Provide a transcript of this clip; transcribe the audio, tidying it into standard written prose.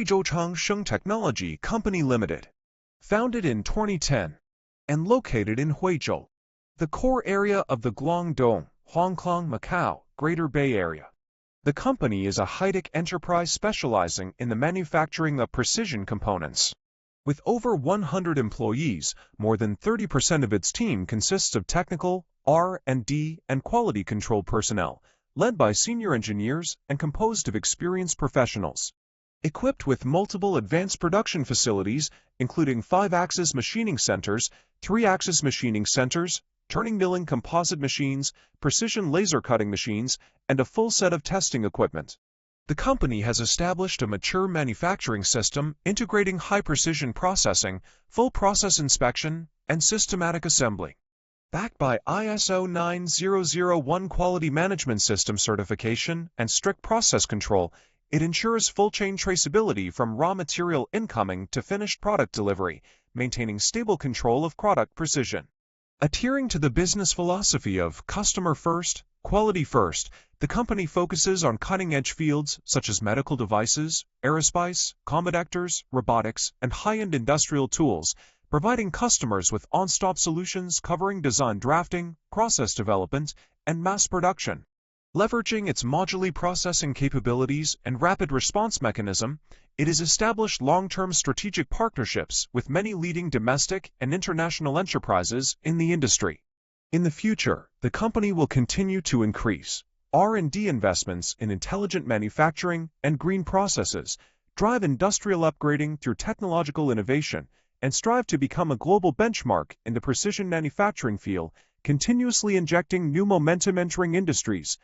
Huizhou Changsheng Technology Company Limited, founded in 2010 and located in Huizhou, the core area of the Guangdong, Hong Kong, Macau, Greater Bay Area. The company is a high-tech enterprise specializing in the manufacturing of precision components. With over 100 employees, more than 30% of its team consists of technical, R&D, and quality control personnel, led by senior engineers and composed of experienced professionals. Equipped with multiple advanced production facilities, including 5-axis machining centers, 3-axis machining centers, turning milling composite machines, precision laser cutting machines, and a full set of testing equipment. The company has established a mature manufacturing system integrating high-precision processing, full process inspection, and systematic assembly. Backed by ISO 9001 quality management system certification and strict process control, it ensures full chain traceability from raw material incoming to finished product delivery, maintaining stable control of product precision. Adhering to the business philosophy of customer first, quality first, the company focuses on cutting-edge fields such as medical devices, aerospace, commodectors, robotics, and high-end industrial tools, providing customers with one-stop solutions covering design drafting, process development, and mass production. Leveraging its modular processing capabilities and rapid response mechanism, it has established long-term strategic partnerships with many leading domestic and international enterprises in the industry. In the future, the company will continue to increase R&D investments in intelligent manufacturing and green processes, drive industrial upgrading through technological innovation, and strive to become a global benchmark in the precision manufacturing field, continuously injecting new momentum entering industries,